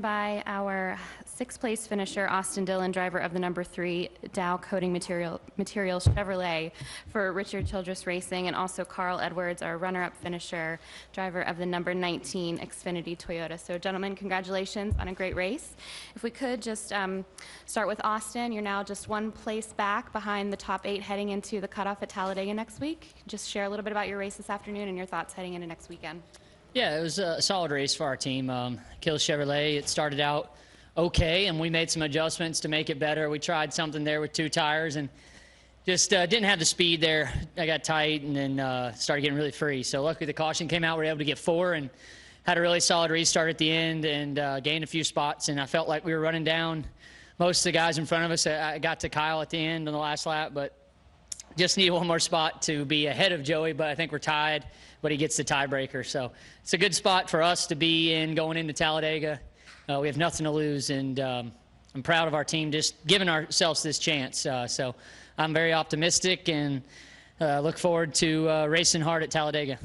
By our sixth place finisher, Austin Dillon, driver of the number 3 Dow Coating Materials Chevrolet for Richard Childress Racing, and also Carl Edwards, our runner-up finisher, driver of the number 19 Xfinity Toyota. So gentlemen, congratulations on a great race. If we could just start with Austin, you're now just one place back behind the top 8 heading into the cutoff at Talladega next week. Just share a little bit about your race this afternoon and your thoughts heading into next weekend. Yeah, it was a solid race for our team. Kill Chevrolet, it started out okay, and we made some adjustments to make it better. We tried something there with 2 tires and just didn't have the speed there. I got tight and then started getting really free. So luckily the caution came out. We were able to get 4 and had a really solid restart at the end and gained a few spots. And I felt like we were running down most of the guys in front of us. I got to Kyle at the end on the last lap, but just need one more spot to be ahead of Joey, but I think we're tied, but he gets the tiebreaker. So it's a good spot for us to be in going into Talladega. We have nothing to lose, and I'm proud of our team just giving ourselves this chance. So I'm very optimistic and look forward to racing hard at Talladega.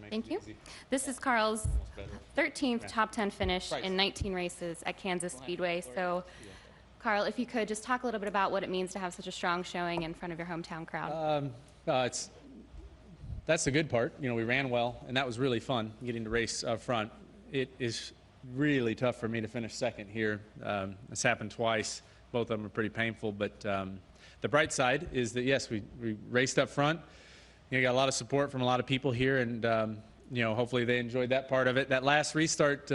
Thank you. This is Carl's 13th top 10 finish in 19 races at Kansas Speedway. So Carl, if you could just talk a little bit about what it means to have such a strong showing in front of your hometown crowd. That's the good part. You know, we ran well, and that was really fun, getting to race up front. It is really tough for me to finish second here. It's happened twice. Both of them are pretty painful, but the bright side is that, yes, we raced up front. You know, got a lot of support from a lot of people here, and, you know, hopefully they enjoyed that part of it. That last restart,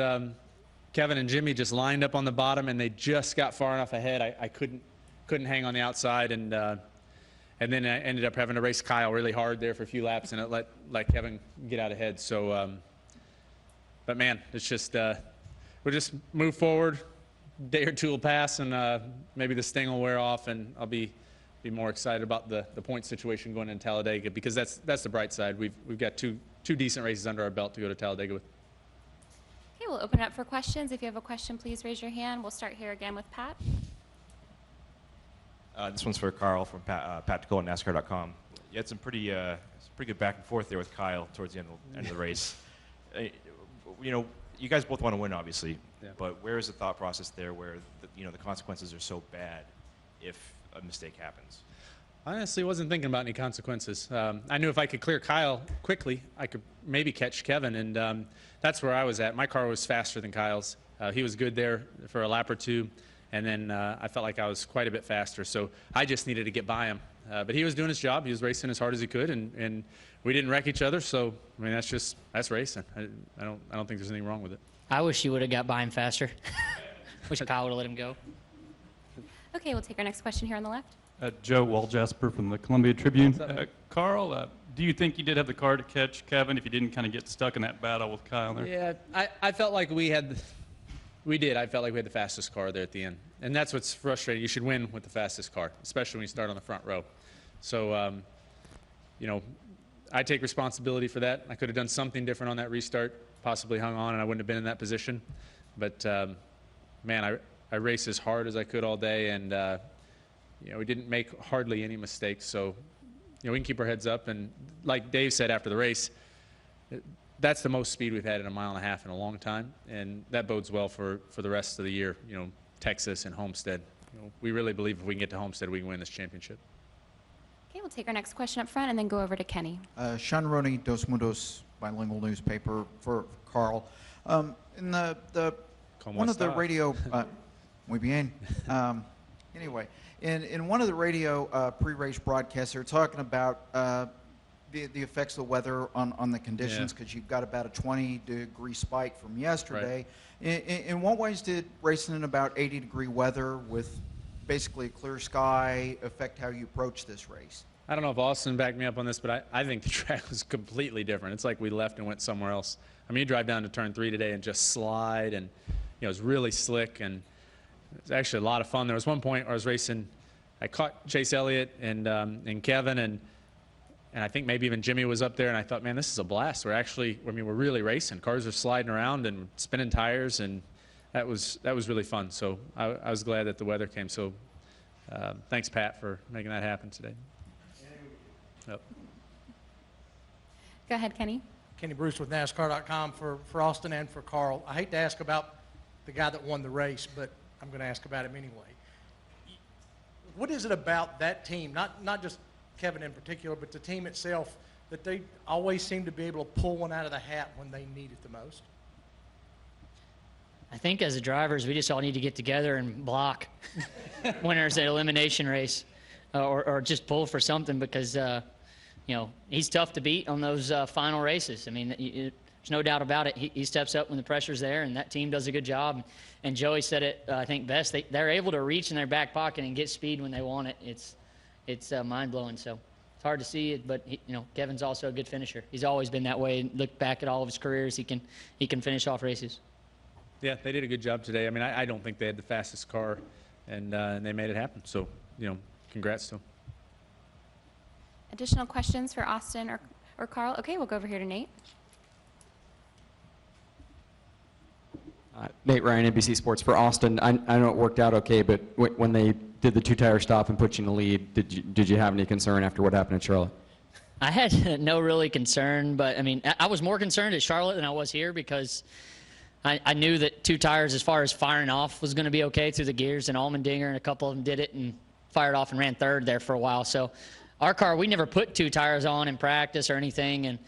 Kevin and Jimmy just lined up on the bottom, and they just got far enough ahead. I couldn't hang on the outside, and then I ended up having to race Kyle really hard there for a few laps, and it let Kevin get out ahead. So, but man, it's just we'll just move forward. Day or two will pass, and maybe the sting will wear off, and I'll be more excited about the point situation going into Talladega, because that's the bright side. We've got two decent races under our belt to go to Talladega with. Okay, we'll open it up for questions. If you have a question, please raise your hand. We'll start here again with Pat. This one's for Carl from Pat Tacole at NASCAR.com. You had some pretty good back and forth there with Kyle towards the end of the race. You know, you guys both want to win, obviously, yeah. But where is the thought process there where the consequences are so bad if a mistake happens? I honestly wasn't thinking about any consequences. I knew if I could clear Kyle quickly, I could maybe catch Kevin, and that's where I was at. My car was faster than Kyle's. He was good there for a lap or two, and then I felt like I was quite a bit faster, so I just needed to get by him. But he was doing his job. He was racing as hard as he could, and we didn't wreck each other, so I mean that's racing. I don't think there's anything wrong with it. I wish you would have got by him faster. Wish Kyle would have let him go. Okay, we'll take our next question here on the left. Joe Waljasper from the Columbia Tribune. Carl, do you think you did have the car to catch Kevin if you didn't kind of get stuck in that battle with Kyle there? Yeah, I felt like we did. I felt like we had the fastest car there at the end. And that's what's frustrating. You should win with the fastest car, especially when you start on the front row. So, you know, I take responsibility for that. I could have done something different on that restart, possibly hung on, and I wouldn't have been in that position. But, man, I raced as hard as I could all day, and, you know, we didn't make hardly any mistakes. So, you know, we can keep our heads up. And like Dave said after the race, that's the most speed we've had in a mile and a half in a long time, and that bodes well for the rest of the year. You know, Texas and Homestead. You know, we really believe if we can get to Homestead, we can win this championship. Okay, we'll take our next question up front and then go over to Kenny. Sean Roney, Dos Mundos bilingual newspaper for Carl. In one of the radio, muy bien. Anyway, in one of the radio pre-race broadcasts, they're talking about the effects of the weather on the conditions, because you've got about a 20-degree spike from yesterday. Right. In what ways did racing in about 80-degree weather with basically a clear sky affect how you approach this race? I don't know if Austin backed me up on this, but I think the track was completely different. It's like we left and went somewhere else. I mean, you drive down to turn 3 today and just slide, and you know, it's really slick, and it's actually a lot of fun. There was one point where I was racing, I caught Chase Elliott and Kevin, and I think maybe even Jimmy was up there, and I thought, man, this is a blast. We're really racing. Cars are sliding around and spinning tires, and that was really fun. So I was glad that the weather came. So thanks, Pat, for making that happen today. Yep. Go ahead, Kenny. Kenny Bruce with NASCAR.com for Austin and for Carl. I hate to ask about the guy that won the race, but I'm going to ask about him anyway. What is it about that team, not just Kevin in particular, but the team itself, that they always seem to be able to pull one out of the hat when they need it the most? I think as the drivers, we just all need to get together and block winners at elimination race, or just pull for something, because you know, he's tough to beat on those final races. I mean, there's no doubt about it. He steps up when the pressure's there, and that team does a good job. And Joey said it, I think, best. They're able to reach in their back pocket and get speed when they want it. It's mind-blowing. So it's hard to see it, but you know, Kevin's also a good finisher. He's always been that way. Look back at all of his careers, he can finish off races. Yeah, they did a good job today. I mean, I don't think they had the fastest car, and they made it happen. So, you know, congrats to them. Additional questions for Austin or Carl? Okay, we'll go over here to Nate. Nate Ryan, NBC Sports. For Austin, I know it worked out okay, but when they did the two-tire stop and put you in the lead, did you have any concern after what happened in Charlotte? I had no really concern, but I mean, I was more concerned at Charlotte than I was here, because I knew that 2 tires, as far as firing off, was going to be okay through the gears, and Allmendinger and a couple of them did it and fired off and ran third there for a while. So our car, we never put 2 tires on in practice or anything, and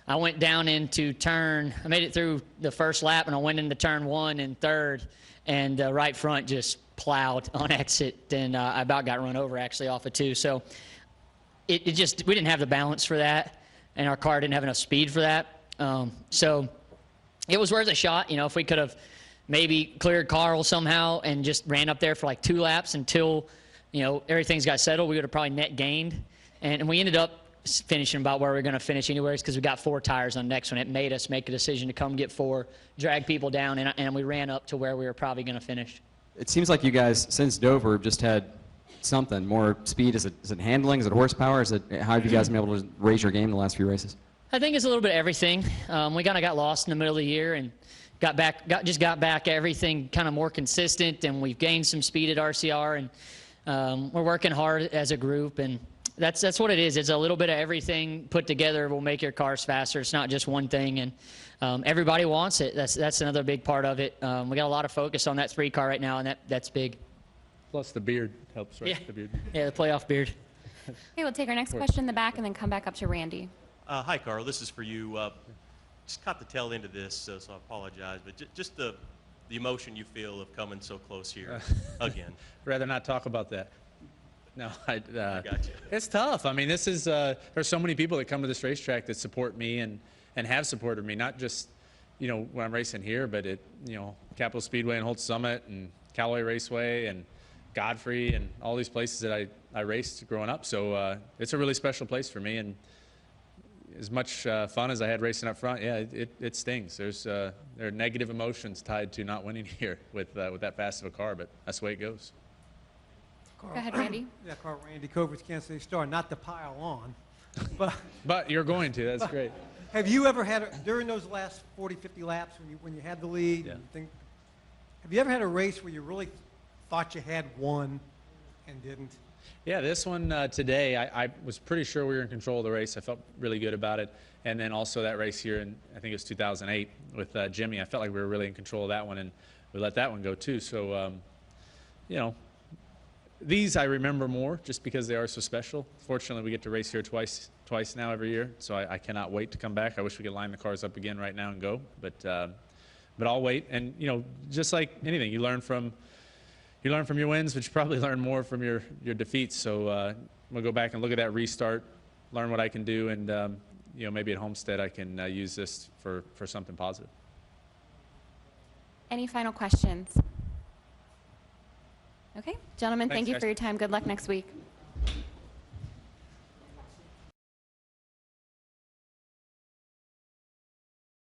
I went down into turn. I made it through the first lap, and I went into turn 1 and third, and right front just plowed on exit, and I about got run over actually off of 2. So we didn't have the balance for that, and our car didn't have enough speed for that. So it was worth a shot. You know, if we could have maybe cleared Carl somehow and just ran up there for like 2 laps until, you know, everything's got settled, we would have probably net gained. And we ended up finishing about where we were going to finish anyways, because we got 4 tires on the next one. It made us make a decision to come get 4, drag people down, and we ran up to where we were probably going to finish. It seems like you guys, since Dover, have just had something more speed. Is it handling? Is it horsepower? How have you guys been able to raise your game the last few races? I think it's a little bit of everything. We kind of got lost in the middle of the year and got back everything kind of more consistent, and we've gained some speed at RCR, and we're working hard as a group, and that's what it is. It's a little bit of everything put together will make your cars faster. It's not just one thing, and everybody wants it. That's another big part of it. We got a lot of focus on that 3 car right now, and that's big. Plus the beard helps, right? Yeah. The beard. Yeah, the playoff beard. Okay, we'll take our next question in the back and then come back up to Randy. Hi, Carl. This is for you. Just caught the tail end of this, so I apologize. But just the emotion you feel of coming so close here again. Rather not talk about that. No, I got you. It's tough. I mean, this is there's so many people that come to this racetrack that support me and have supported me, not just, you know, when I'm racing here, but at, you know, Capitol Speedway and Holt Summit and Callaway Raceway and Godfrey and all these places that I raced growing up. So it's a really special place for me, and as much fun as I had racing up front, yeah, it stings. There are negative emotions tied to not winning here with that fast of a car, but that's the way it goes. Go ahead, Randy. Yeah, Carl, Randy Cover's Kansas City Star. Not to pile on, but you're going to. That's great. Have you ever had during those last 40, 50 laps when you had the lead? Yeah. And have you ever had a race where you really thought you had won and didn't? Yeah, this one today, I was pretty sure we were in control of the race. I felt really good about it. And then also that race here in, I think it was 2008 with Jimmy, I felt like we were really in control of that one, and we let that one go too. So, you know, these I remember more just because they are so special. Fortunately, we get to race here twice now every year, so I cannot wait to come back. I wish we could line the cars up again right now and go, but I'll wait. And, you know, just like anything, you learn from your wins, but you probably learn more from your defeats. So we'll go back and look at that restart, learn what I can do, and you know, maybe at Homestead I can use this for something positive. Any final questions? Okay, gentlemen, Thanks, thank you guys. for your time. Good luck next week.